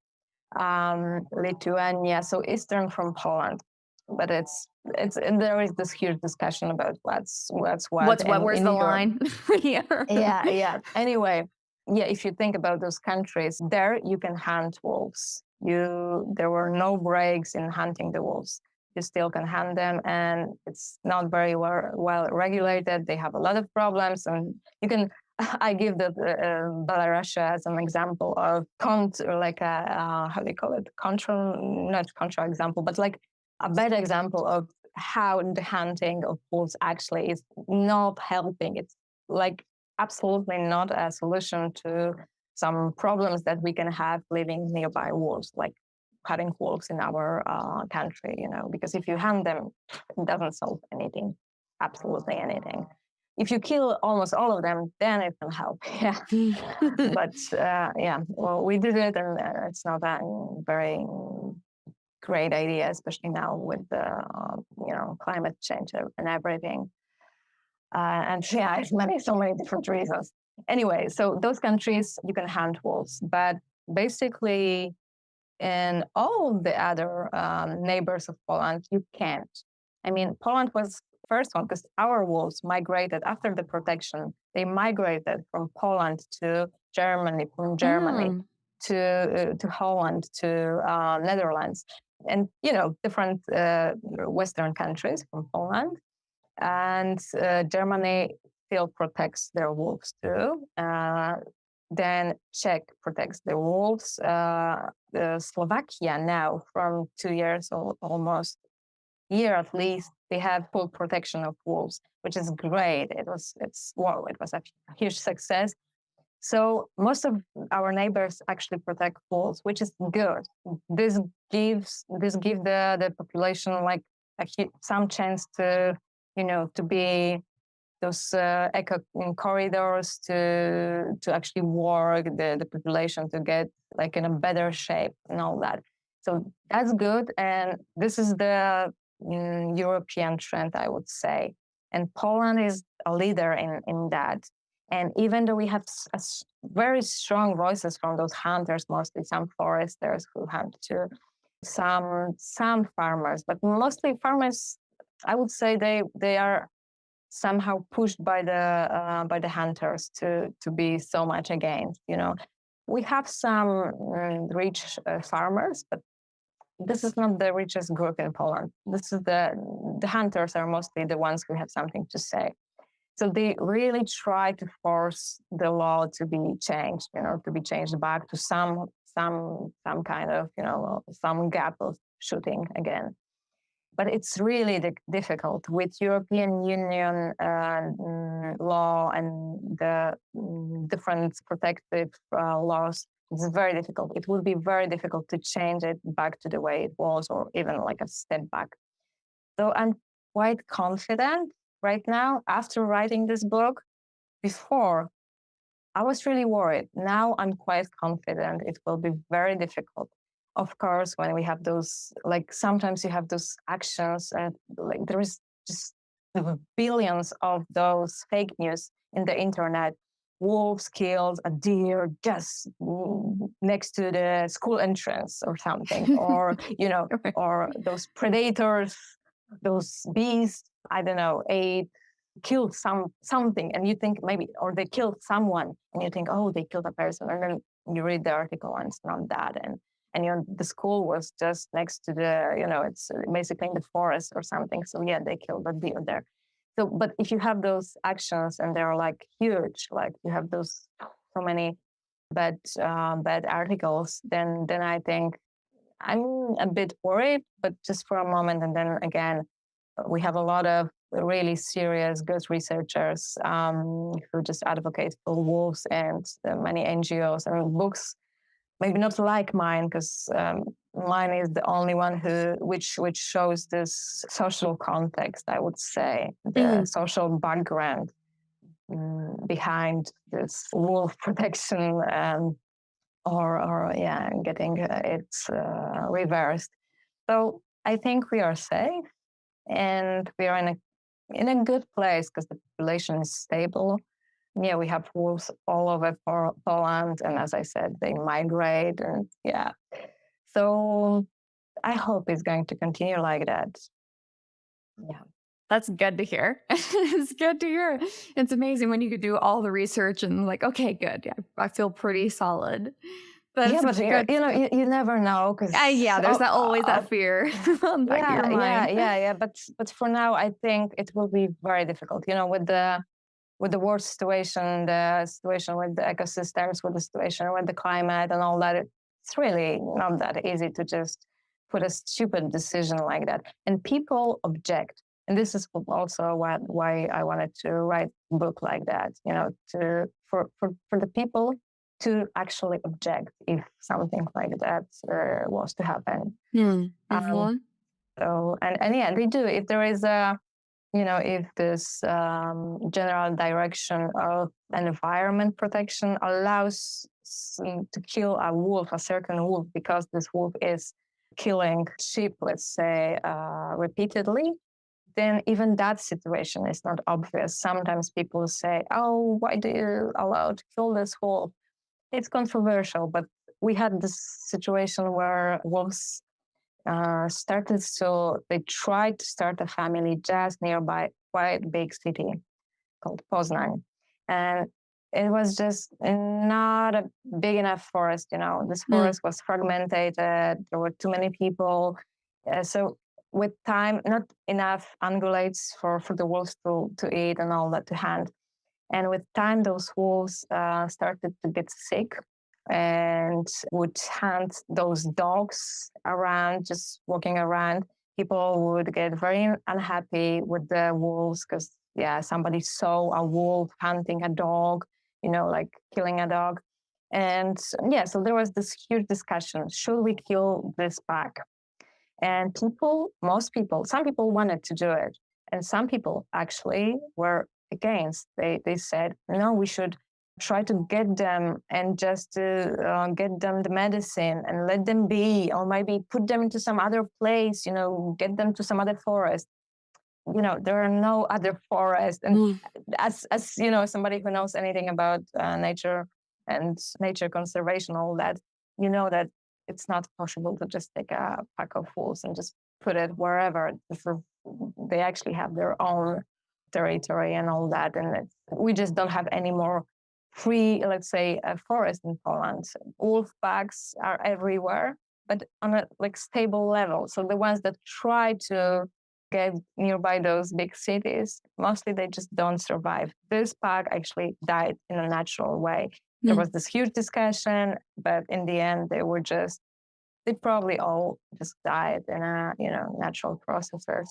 Lithuania, so Eastern from Poland. But there is this huge discussion about what's what. Where's the line? Yeah. Anyway, if you think about those countries, there you can hunt wolves. There were no breaks in hunting the wolves. You still can hunt them, and it's not very well regulated. They have a lot of problems, and you can. I give the Belarus as an example of how do you call it? Not contra example, but like a better example of how the hunting of wolves actually is not helping. It's like absolutely not a solution to some problems that we can have living nearby wolves, like cutting wolves in our country, because if you hunt them, it doesn't solve anything, absolutely anything. If you kill almost all of them, then it can help. Yeah. But well, we did it, and it's not a very great idea, especially now with the climate change and everything. It's so many different reasons. Anyway, so those countries you can hunt wolves, but basically in all the other neighbors of Poland you can't. I mean, Poland was first one because our wolves migrated after the protection. They migrated from Poland to Germany, from Germany to Holland, to Netherlands, and different Western countries from Poland. And Germany still protects their wolves too. Then Czech protects the wolves. Slovakia now, from 2 years or almost year at least, they have full protection of wolves, which is great. It was a huge success. So most of our neighbors actually protect wolves, which is good. This gives the population like some chance to be those eco corridors to actually work the population to get like in a better shape and all that. So that's good, and this is the European trend, I would say. And Poland is a leader in that. And even though we have very strong voices from those hunters, mostly some foresters who hunt too, some farmers, but mostly farmers, I would say they are somehow pushed by the hunters to be so much against. We have some rich farmers, but this is not the richest group in Poland. This is the hunters are mostly the ones who have something to say. So they really try to force the law to be changed, to be changed back to some kind of, some gap of shooting again. But it's really difficult with European Union law and the different protective laws. It's very difficult. It would be very difficult to change it back to the way it was, or even like a step back. So I'm quite confident right now after writing this book. Before, I was really worried. Now I'm quite confident it will be very difficult. Of course, when we have those, like sometimes you have those actions and like there is just billions of those fake news in the internet. wolves killed a deer just next to the school entrance or something, or or those predators, those beasts, I don't know, killed something, and you think maybe, or they killed someone, and you think, oh, they killed a person, and then you read the article and it's not that, and the school was just next to the, it's basically in the forest or something. So yeah, they killed a deer there. So, but if you have those actions and they're like huge, like you have those so many bad articles, then I think I'm a bit worried, but just for a moment, and then again, we have a lot of really serious, good researchers who just advocate for wolves, and many NGOs and books. Maybe not like mine, because mine is the only one which shows this social context, I would say, the social background behind this wolf protection, or getting it reversed. So I think we are safe, and we are in a good place because the population is stable. Yeah, we have wolves all over Poland, and as I said, they migrate, and yeah. So I hope it's going to continue like that. Yeah. That's good to hear. It's good to hear. It's amazing when you could do all the research and like, okay, good. Yeah, I feel pretty solid. But yeah, but good. You never know, because there's always that fear on the back of your mind. Yeah. But for now, I think it will be very difficult. With the war situation, the situation with the ecosystems, with the situation with the climate and all that, it's really not that easy to just put a stupid decision like that. And people object. And this is also why I wanted to write a book like that, for the people to actually object if something like that was to happen. So, and yeah, they do. If there is if this general direction of environment protection allows to kill a certain wolf, because this wolf is killing sheep, let's say, repeatedly, then even that situation is not obvious. Sometimes people say, oh, why do you allow to kill this wolf? It's controversial, but we had this situation where wolves they tried to start a family just nearby quite big city called Poznan. And it was just not a big enough forest, This forest was fragmented, there were too many people. So with time, not enough ungulates for the wolves to eat and all that, to hunt. And with time, those wolves started to get sick and would hunt those dogs around, just walking around. People would get very unhappy with the wolves because, somebody saw a wolf hunting a dog, like killing a dog. And so there was this huge discussion, should we kill this pack? And some people wanted to do it. And some people actually were against. They said, no, we should try to get them and just get them the medicine and let them be, or maybe put them into some other place, get them to some other forest. There are no other forests. And as somebody who knows anything about nature and nature conservation, all that, that it's not possible to just take a pack of wolves and just put it wherever. They actually have their own territory and all that. And we just don't have any more free, let's say, a forest in Poland. Wolf packs are everywhere, but on a stable level. So the ones that try to get nearby those big cities, mostly they just don't survive. This pack actually died in a natural way. There was this huge discussion, but in the end, they probably all just died in a, natural processes.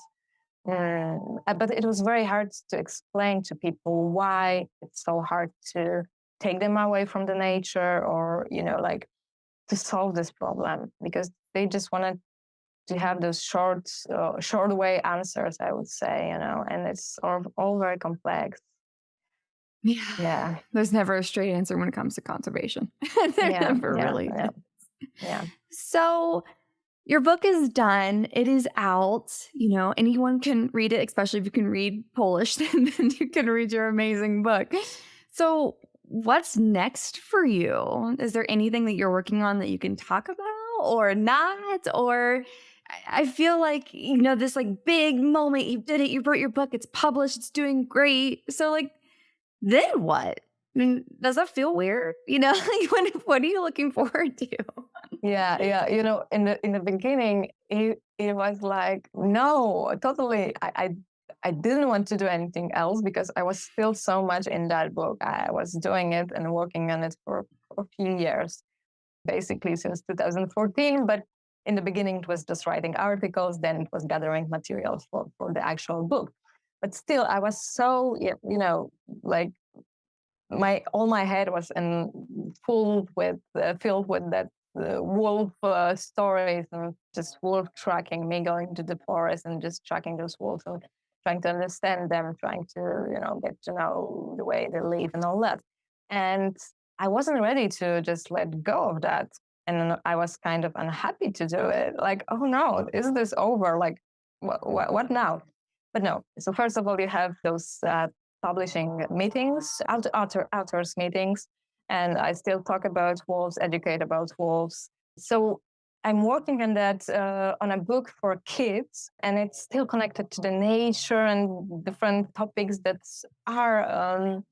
But it was very hard to explain to people why it's so hard to take them away from the nature, or, to solve this problem, because they just wanted to have those short way answers, I would say, and it's all very complex. Yeah. There's never a straight answer when it comes to conservation. Really is. Yeah. So your book is done. It is out. Anyone can read it, especially if you can read Polish, then you can read your amazing book. So what's next for you? Is there anything that you're working on that you can talk about or not? Or I feel like, this like big moment, you did it, you wrote your book, it's published, it's doing great. So like, then what? I mean, does that feel weird? What are you looking forward to? Yeah. In the beginning, it was like, no, totally. I didn't want to do anything else because I was still so much in that book. I was doing it and working on it for a few years, basically since 2014. But in the beginning, it was just writing articles. Then it was gathering materials for the actual book. But still, I was so, like my head was filled with that wolf stories, and just wolf tracking, me going to the forest and just tracking those wolves and trying to understand them, trying to get to know the way they live and all that. And I wasn't ready to just let go of that, and I was kind of unhappy to do it. Like, oh no, is this over? Like, what now? But no. So first of all, you have those publishing meetings, authors meetings, and I still talk about wolves, educate about wolves. So I'm working on that on a book for kids, and it's still connected to the nature and different topics that are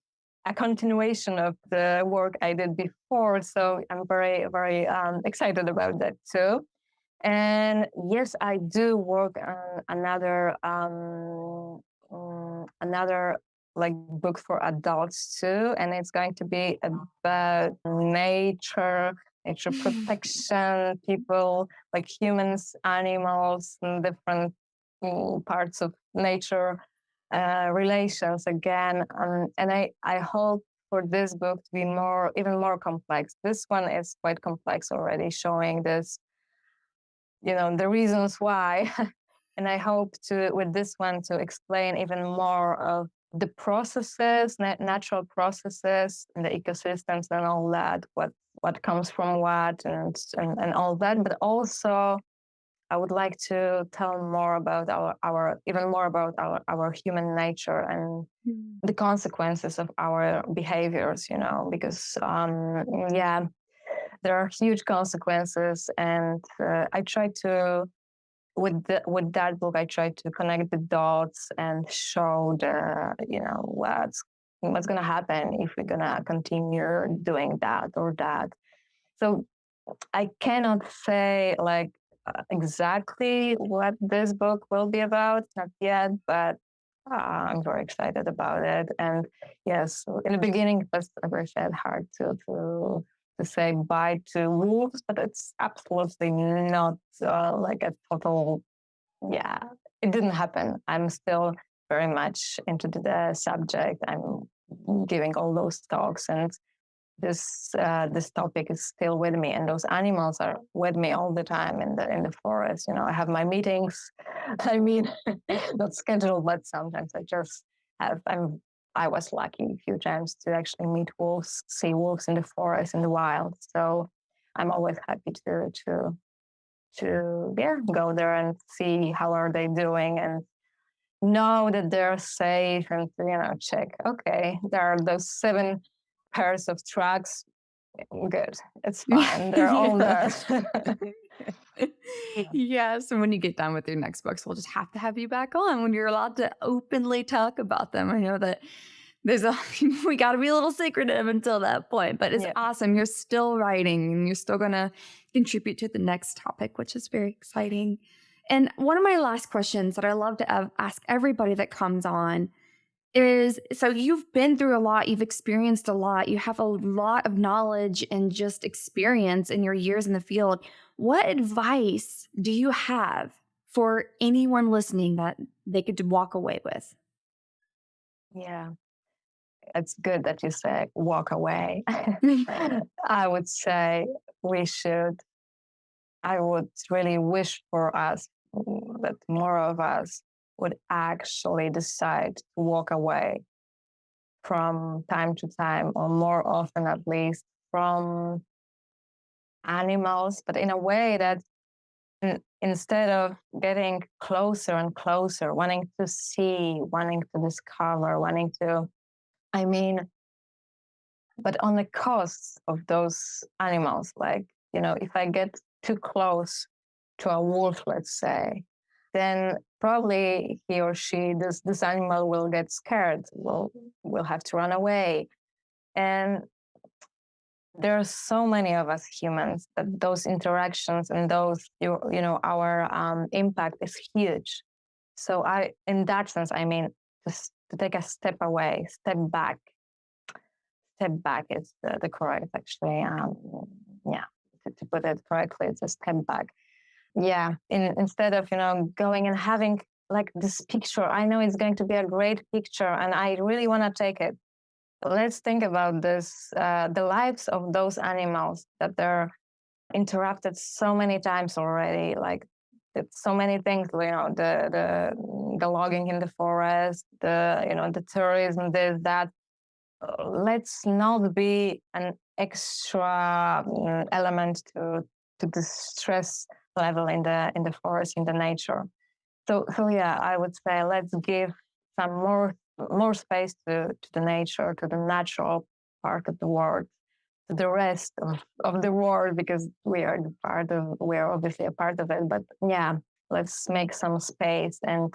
a continuation of the work I did before. So I'm very, very excited about that too. And yes, I do work on another like book for adults too, and it's going to be about nature protection, people like humans, animals, and different parts of nature relations again. And I hope for this book to be even more complex. This one is quite complex already, showing this the reasons why. And I hope with this one, to explain even more of the processes, natural processes in the ecosystems and all that, what comes from what, and all that. But also, I would like to tell more about our human nature and the consequences of our behaviors, because there are huge consequences. And I try to, with that book, I try to connect the dots and show what's going to happen if we're going to continue doing that or that. So I cannot say like exactly what this book will be about, not yet, but I'm very excited about it. And yes, in the beginning, it was, as I said, hard to say bye to wolves, but it's absolutely not like a total, it didn't happen. I'm still very much into the subject. I'm giving all those talks, and this topic is still with me, and those animals are with me all the time in the forest. I have my meetings. I mean, not scheduled, but sometimes I just have. I was lucky a few times to actually meet wolves, see wolves in the forest, in the wild. So I'm always happy to go there and see how are they doing, and know that they're safe, and check, okay, there are those 7 pairs of tracks. Good, it's fine. They're all there. Yes, and when you get done with your next books, we'll just have to have you back on when you're allowed to openly talk about them. I know that we got to be a little secretive until that point, but it's awesome. You're still writing, and you're still going to contribute to the next topic, which is very exciting. And one of my last questions that I love to ask everybody that comes on is, so you've been through a lot, you've experienced a lot, you have a lot of knowledge and just experience in your years in the field. What advice do you have for anyone listening that they could walk away with? Yeah, it's good that you say walk away. I would say I would really wish for us that more of us would actually decide to walk away from time to time, or more often at least, from animals, but in a way that instead of getting closer and closer, wanting to see, wanting to discover, I mean, but on the costs of those animals. Like, if I get too close to a wolf, let's say, then probably he or she, this animal will get scared, will have to run away. And there are so many of us humans that those interactions and those, our impact is huge. So in that sense, I mean, just to take a step away, step back is the correct, actually. Yeah, to put it correctly, it's a step back. Yeah, instead of, going and having like this picture, I know it's going to be a great picture and I really want to take it. Let's think about this, the lives of those animals that they're interrupted so many times already, like so many things, the logging in the forest, the tourism, this, that. Let's not be an extra element to the stress level in the forest, in the nature. So yeah, I would say let's give some more space to the nature, to the natural part of the world, to the rest of the world, because we are obviously a part of it. But yeah, let's make some space and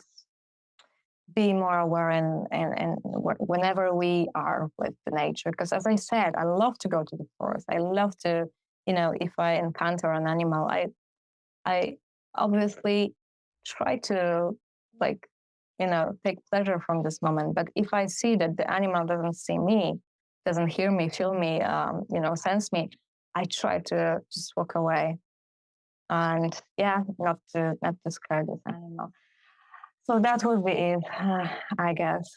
be more aware and whenever we are with the nature. Because as I said, I love to go to the forest. I love to, if I encounter an animal, I obviously try to, like, take pleasure from this moment. But if I see that the animal doesn't see me, doesn't hear me, feel me, sense me, I try to just walk away and not to scare this animal. So that would be it, I guess.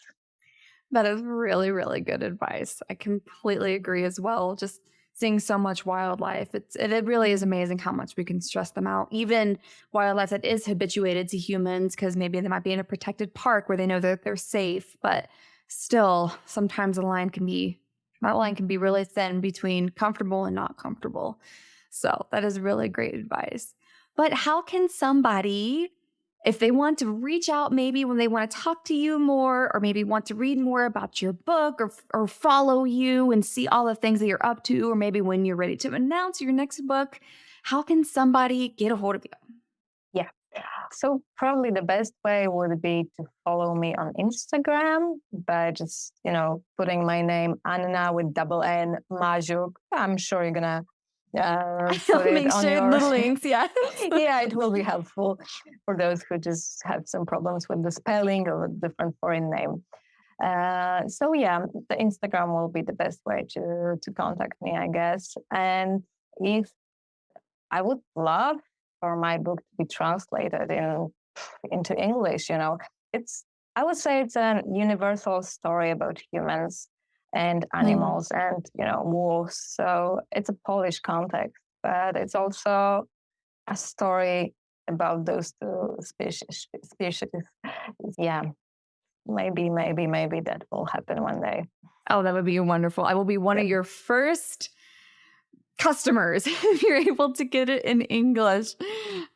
That is really, really good advice. I completely agree as well. Just seeing so much wildlife, it really is amazing how much we can stress them out. Even wildlife that is habituated to humans, because maybe they might be in a protected park where they know that they're safe, but still, sometimes that line can be really thin between comfortable and not comfortable. So that is really great advice. But how can somebody, if they want to reach out, maybe when they want to talk to you more, or maybe want to read more about your book, or follow you and see all the things that you're up to, or maybe when you're ready to announce your next book, how can somebody get a hold of you? Yeah. So probably the best way would be to follow me on Instagram by just, putting my name, Anna with double N, Maziuk. I'm sure you're gonna I'll put it make on sure your the links, yes. yeah, it will be helpful for those who just have some problems with the spelling or a different foreign name. So yeah, the Instagram will be the best way to contact me, I guess. And if I would love for my book to be translated into English, it's I would say it's a universal story about humans and Mm. animals and wolves. So it's a Polish context, but it's also a story about those two species. Yeah, maybe that will happen one day. Oh, that would be wonderful. I will be one of your first customers if you're able to get it in English.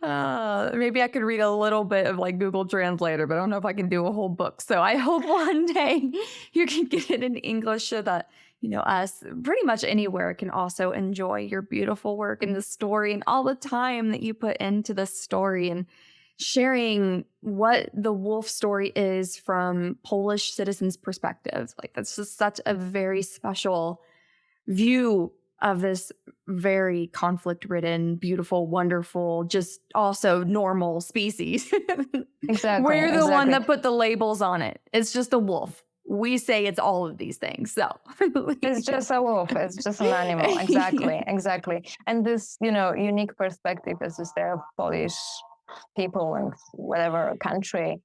Maybe I could read a little bit of like Google Translator, but I don't know if I can do a whole book. So I hope one day you can get it in English so that, us pretty much anywhere can also enjoy your beautiful work and the story and all the time that you put into the story, and sharing what the wolf story is from Polish citizens' perspectives. Like, that's just such a very special view of this very conflict-ridden, beautiful, wonderful, just also normal species. Exactly. We're the one that put the labels on it. It's just a wolf. We say it's all of these things. So it's just a wolf. It's just an animal. Exactly. And this, unique perspective, as you say, of Polish people and whatever country,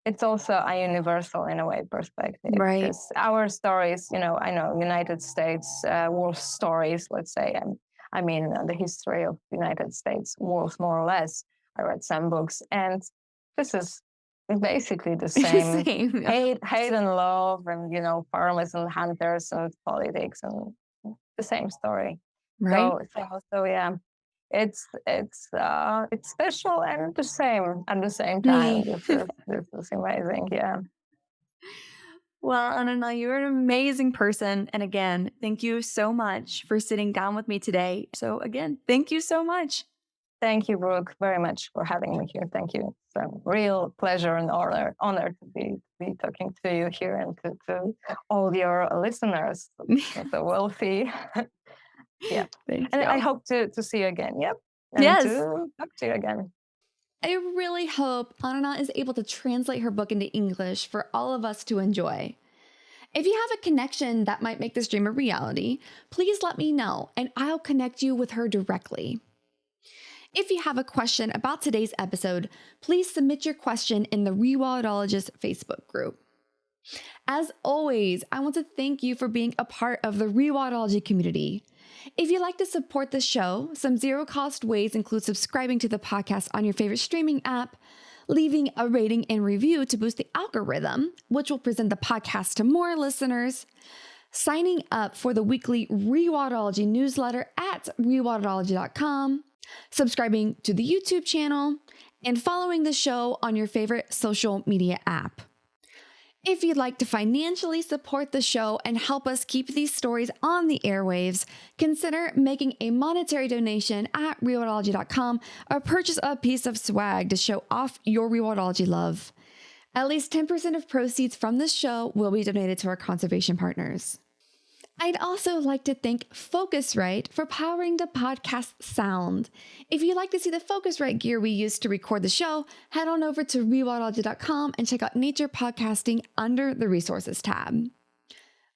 it's also a universal, in a way, perspective. Right. Because our stories, I know United States wolf stories, let's say, I mean, the history of United States wolves, more or less. I read some books, and this is basically the same. Yeah. Hate and love, and farmers and hunters and politics, and the same story. Right. So yeah, it's special and the same at the same time. This is amazing. Yeah. Well, Anna, you're an amazing person. And again, thank you so much for sitting down with me today. So again, thank you so much. Thank you, Brooke, very much for having me here. Thank you. It's a real pleasure and honor to be talking to you here and to all your listeners. So we'll see. Yeah. Thank and you. I hope to see you again. Yep. And Yes. to talk to you again. I really hope Anna is able to translate her book into English for all of us to enjoy. If you have a connection that might make this dream a reality, please let me know and I'll connect you with her directly. If you have a question about today's episode, please submit your question in the Rewildologist Facebook group. As always, I want to thank you for being a part of the Rewildology community. If you'd like to support the show, some zero-cost ways include subscribing to the podcast on your favorite streaming app, leaving a rating and review to boost the algorithm, which will present the podcast to more listeners, signing up for the weekly Rewildology newsletter at rewildology.com, subscribing to the YouTube channel, and following the show on your favorite social media app. If you'd like to financially support the show and help us keep these stories on the airwaves, consider making a monetary donation at Rewildology.com or purchase a piece of swag to show off your Rewildology love. At least 10% of proceeds from this show will be donated to our conservation partners. I'd also like to thank Focusrite for powering the podcast sound. If you'd like to see the Focusrite gear we use to record the show, head on over to rewildology.com and check out Nature Podcasting under the Resources tab.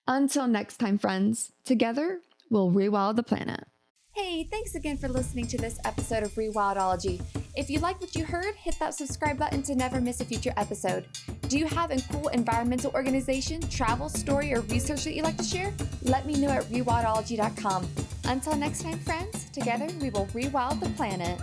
Until next time, friends, together we'll rewild the planet. Hey, thanks again for listening to this episode of Rewildology. If you like what you heard, hit that subscribe button to never miss a future episode. Do you have a cool environmental organization, travel story, or research that you'd like to share? Let me know at rewildology.com. Until next time, friends, together we will rewild the planet.